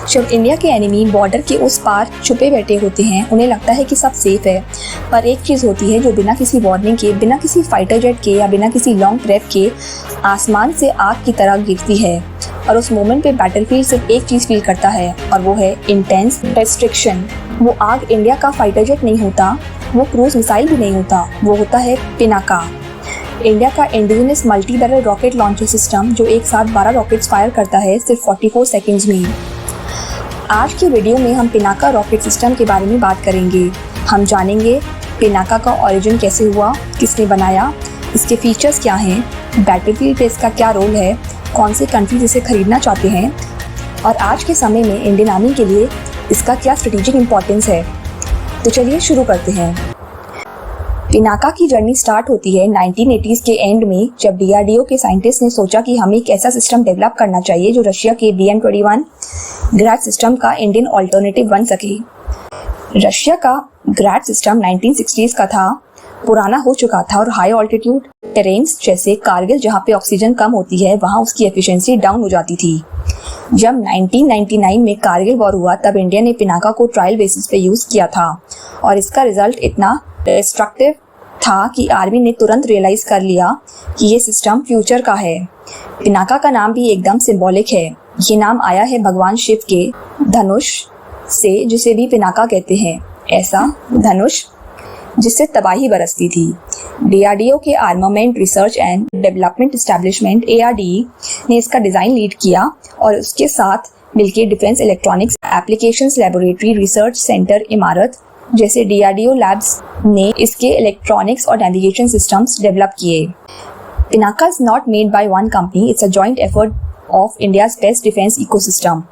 जब इंडिया के enemy border के उस पार छुपे बैठे होते हैं, उन्हें लगता है कि सब सेफ है, पर एक चीज़ होती है जो बिना किसी वार्निंग के, बिना किसी फाइटर जेट के या बिना किसी लॉन्ग प्रेप के आसमान से आग की तरह गिरती है। और उस मोमेंट पे बैटलफील्ड सिर्फ एक चीज़ फील करता है, और वो है इंटेंस रेस्ट्रिक्शन। वो आग इंडिया का फाइटर जेट नहीं होता, वो क्रूज मिसाइल भी नहीं होता, वो होता है पिनाका, इंडिया का indigenous multi barrel rocket launcher system, जो एक साथ 12 रॉकेट्स फायर करता है सिर्फ 44 सेकेंड्स में। आज के वीडियो में हम पिनाका रॉकेट सिस्टम के बारे में बात करेंगे। हम जानेंगे पिनाका का ओरिजिन कैसे हुआ, किसने बनाया, इसके फीचर्स क्या हैं, बैटलफील्ड पे इसका क्या रोल है, कौन से कंट्रीज इसे खरीदना चाहते हैं, और आज के समय में इंडियन आर्मी के लिए इसका क्या स्ट्रेटेजिक इम्पोर्टेंस है। तो चलिए शुरू करते हैं। पिनाका की जर्नी स्टार्ट होती है 1980s के एंड में, जब DRDO के साइंटिस्ट ने सोचा कि हमें एक ऐसा सिस्टम डेवलप करना चाहिए जो रशिया के BM-21 ग्रैड सिस्टम का इंडियन ऑल्टरनेटिव बन सके। रशिया का ग्रैड सिस्टम 1960s का था, पुराना हो चुका था और हाई ऑल्टीट्यूड टेरेन्स जैसे कारगिल, जहाँ पे ऑक्सीजन कम होती है, वहाँ उसकी एफिशिएंसी डाउन हो जाती थी। जब 1999 में कारगिल वॉर हुआ, तब इंडिया ने पिनाका को ट्रायल बेसिस पे यूज़ किया था, और इसका रिजल्ट इतना डिस्ट्रक्टिव था कि आर्मी ने तुरंत रियलाइज़ कर लिया कि ये सिस्टम फ्यूचर का है। पिनाका का नाम भी एकदम सिंबॉलिक है। ये नाम आया है भगवान शिव के धनुष से, जिसे भी पिनाका कहते हैं, ऐसा धनुष जिससे तबाही बरसती थी। DRDO के armament research and development establishment ARDE ने इसका डिज़ाइन लीड किया, और उसके साथ मिलकर defence electronics applications laboratory research centre इमारत जैसे DRDO लैब्स ने इसके इलेक्ट्रॉनिक्स और नेविगेशन सिस्टम्स डेवलप किए। Pinaka is not made by one company, it's a joint effort of India's best defence ecosystem.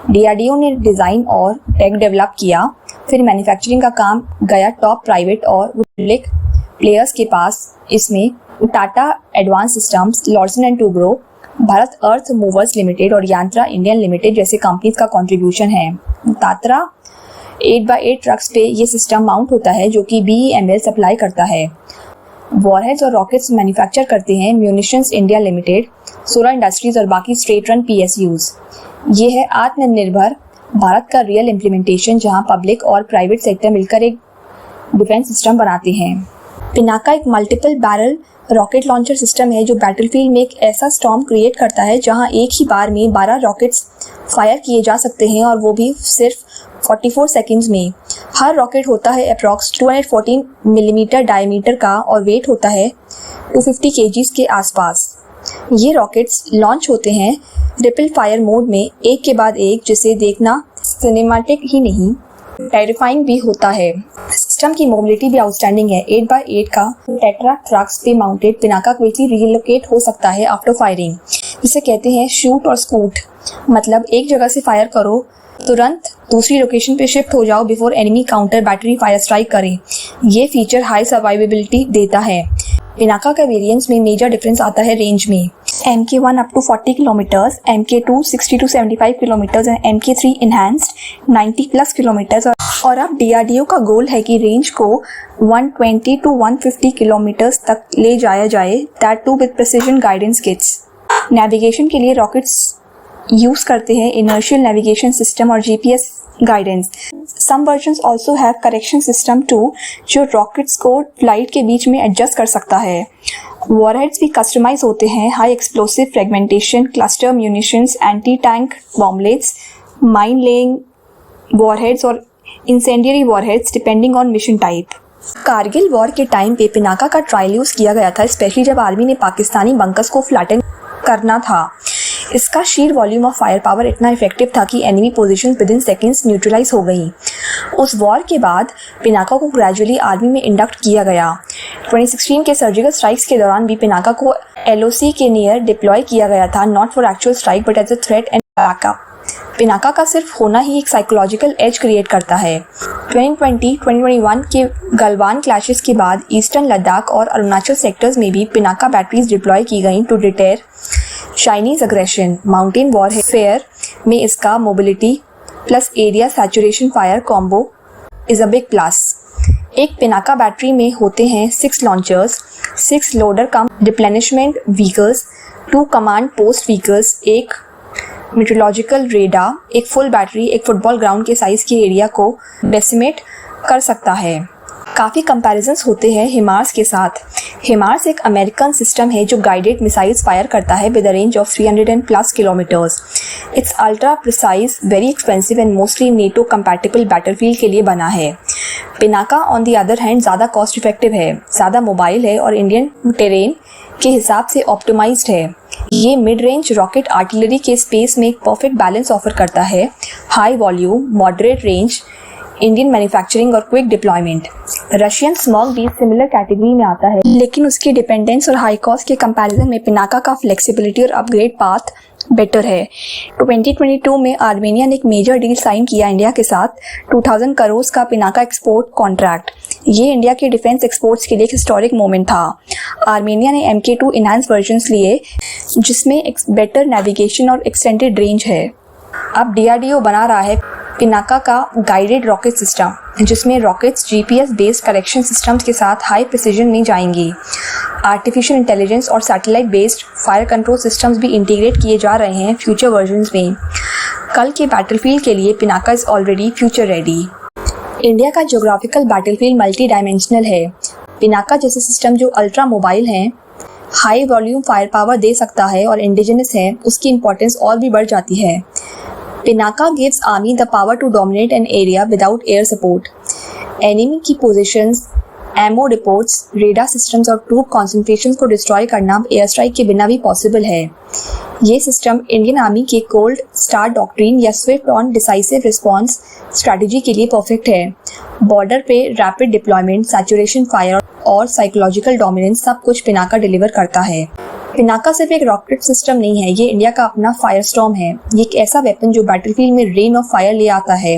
DRDO ने डिज़ाइन और टेक डेवलप किया, फिर मैन्युफैक्चरिंग का काम गया टॉप प्राइवेट और पब्लिक प्लेयर्स के पास। इसमें Tata advance systems, Larsen and Toubro, Bharat earth movers limited और यांत्रा इंडियन लिमिटेड जैसे कंपनीज का कंट्रीब्यूशन है। तात्रा 8x8 ट्रक्स पे ये सिस्टम माउंट होता है, जो कि BEML सप्लाई करता है। वॉरहेड्स और रॉकेट्स मैन्युफैक्चर करते हैं munitions India limited, solar industries और बाकी स्ट्रेट रन PSUs। ये है आत्मनिर्भर भारत का रियल इम्प्लीमेंटेशन, जहां पब्लिक और प्राइवेट सेक्टर मिलकर एक डिफेंस सिस्टम बनाते हैं। पिनाका एक multiple barrel rocket launcher system है जो बैटलफील्ड में एक ऐसा स्टॉर्म क्रिएट करता है जहां एक ही बार में 12 रॉकेट्स फायर किए जा सकते हैं, और वो भी सिर्फ 44 सेकेंड्स में। हर रॉकेट होता है अप्रॉक्स 214 मिलीमीटर डायमीटर का, और वेट होता है 250 kgs के आसपास। ये रॉकेट्स लॉन्च होते हैं रिपल फायर मोड में, एक के बाद एक, जिसे देखना सिनेमैटिक ही नहीं टेरिफाइंग भी होता है। सिस्टम की मोबिलिटी भी आउटस्टैंडिंग है। 8x8 का टेट्रा ट्रक्स पे माउंटेड पिनाका क्विकली रिलोकेट हो सकता है आफ्टर फायरिंग, जिसे कहते हैं शूट और स्कूट। मतलब एक जगह से फायर करो, तुरंत दूसरी लोकेशन पे शिफ्ट हो जाओ before enemy counter battery fire strike करे। ये फीचर हाई सर्वाइवेबिलिटी देता है। पिनाका का वेरिएंट्स में मेजर डिफरेंस आता है रेंज में। MK1 up to 40 kilometres, MK2 60 to 75 kilometres and MK3 enhanced 90+ kilometres. और अब DRDO का गोल है कि रेंज को 120 to 150 किलोमीटर्स तक ले जाया जाए, that too with precision guidance kits. Navigation के लिए रॉकेट्स यूज करते हैं इनर्शियल नेविगेशन सिस्टम और GPS guidance. Some versions also have correction system too, जो रॉकेट्स को फ्लाइट के बीच में एडजस्ट कर सकता है। वॉरहेड्स भी कस्टमाइज होते हैं, high explosive fragmentation, cluster munitions, anti tank bomblets, mine laying warheads और incendiary warheads depending on mission type. Kargil war के टाइम पे पिनाका का ट्रायल यूज किया गया था, स्पेशली जब आर्मी ने पाकिस्तानी बंकर्स को फ्लैटन करना था। इसका sheer volume of fire power इतना इफेक्टिव था कि enemy positions within seconds neutralise हो गई। उस वॉर के बाद पिनाका को ग्रेजुअली आर्मी में इंडक्ट किया गया। 2016 के सर्जिकल स्ट्राइक्स के दौरान भी पिनाका को LOC के नियर डिप्लॉय किया गया था, not for actual strike but as a threat and backup. Pinaka का सिर्फ होना ही एक साइकोलॉजिकल एज क्रिएट करता है। 2020-2021 के गलवान क्लैशेस के बाद ईस्टर्न लद्दाख और अरुणाचल सेक्टर्स में भी पिनाका बैटरीज डिप्लॉय की गई to deter Chinese aggression. Mountain warfare में इसका mobility plus area saturation fire combo is a big plus. एक पिनाका बैटरी में होते हैं 6 launchers, 6 loader cum replenishment vehicles, 2 command post vehicles, एक मीटरोलॉजिकल रेडार एक फुल बैटरी एक फुटबॉल ग्राउंड के साइज़ के एरिया को डेसिमेट कर सकता है। काफ़ी कंपैरिजंस होते हैं हिमार्स के साथ। हिमार्स एक अमेरिकन सिस्टम है जो गाइडेड मिसाइल्स फायर करता है with a range of 300+ kilometres. It's ultra precise, very expensive and mostly NATO compatible battlefield के लिए बना है। Pinaka on the other hand ज़्यादा कॉस्ट इफेक्टिव है, ज़्यादा मोबाइल है और इंडियन टेरेन के हिसाब से ऑप्टिमाइज्ड है। ये मिड रेंज रॉकेट आर्टिलरी के स्पेस में एक परफेक्ट बैलेंस ऑफर करता है। High volume, moderate range, Indian manufacturing और क्विक डिप्लॉयमेंट। रशियन स्मॉग भी सिमिलर कैटेगरी में आता है, लेकिन उसकी डिपेंडेंस और हाई कॉस्ट के कंपैरिजन में पिनाका का फ्लेक्सिबिलिटी और अपग्रेड पाथ बेटर है। 2022 में आर्मेनिया ने एक मेजर डील साइन किया इंडिया के साथ, 2000 करोड़ का पिनाका एक्सपोर्ट कॉन्ट्रैक्ट। ये इंडिया के डिफेंस एक्सपोर्ट्स के लिए एक हिस्टोरिक मोमेंट था। आर्मेनिया ने MK2 इनहैंस वर्जन्स लिए जिसमें एक बेटर नेविगेशन और एक्सटेंडेड रेंज है। अब DRDO बना रहा है पिनाका का गाइडेड रॉकेट सिस्टम, जिसमें rockets GPS based correction systems के साथ हाई प्रिसीजन में जाएंगी। आर्टिफिशियल इंटेलिजेंस और satellite based fire control systems भी इंटीग्रेट किए जा रहे हैं फ्यूचर वर्जन्स में। कल के बैटलफील्ड के लिए Pinaka is already future ready. India का ज्योग्राफिकल बैटलफील्ड मल्टी डायमेंशनल है। पिनाका जैसे सिस्टम जो अल्ट्रा मोबाइल हैं, हाई वॉल्यूम फायर पावर दे सकता है और इंडिजिनस है, उसकी इंपॉर्टेंस और भी बढ़ जाती है। Pinaka gives army the power to dominate an area without air support. Enemy की positions, ammo depots, radar systems और troop concentrations को destroy करना एयर स्ट्राइक के बिना भी पॉसिबल है। ये सिस्टम इंडियन आर्मी के कोल्ड स्टार डॉक्ट्रिन या Swift on decisive response strategy के लिए परफेक्ट है। बॉर्डर पे रैपिड डिप्लॉयमेंट, सैचुरेशन फायर और साइकोलॉजिकल डोमिनेंस सब कुछ पिनाका डिलीवर करता है। पिनाका सिर्फ एक रॉकेट सिस्टम नहीं है, ये इंडिया का अपना फायरस्टॉर्म है। ये एक ऐसा वेपन जो बैटलफील्ड में रेन ऑफ फायर ले आता है,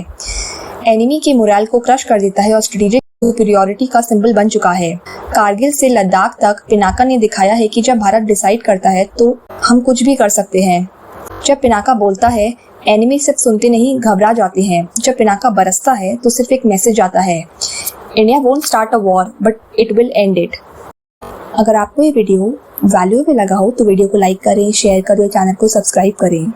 एनिमी के मोरल को क्रश कर देता है और स्ट्रेटेजिक सुपीरियरिटी का सिंबल बन चुका है। कारगिल से लद्दाख तक पिनाका ने दिखाया है कि जब भारत डिसाइड करता है तो हम कुछ भी कर सकते हैं। जब पिनाका बोलता है, एनिमी सिर्फ सुनते नहीं घबरा जाते हैं। जब पिनाका बरसता है तो सिर्फ एक मैसेज आता है, India won't start a war but it will and it. अगर आपको ये वीडियो वैल्यूएबल लगा हो तो वीडियो को लाइक करें, शेयर करें और चैनल को सब्सक्राइब करें।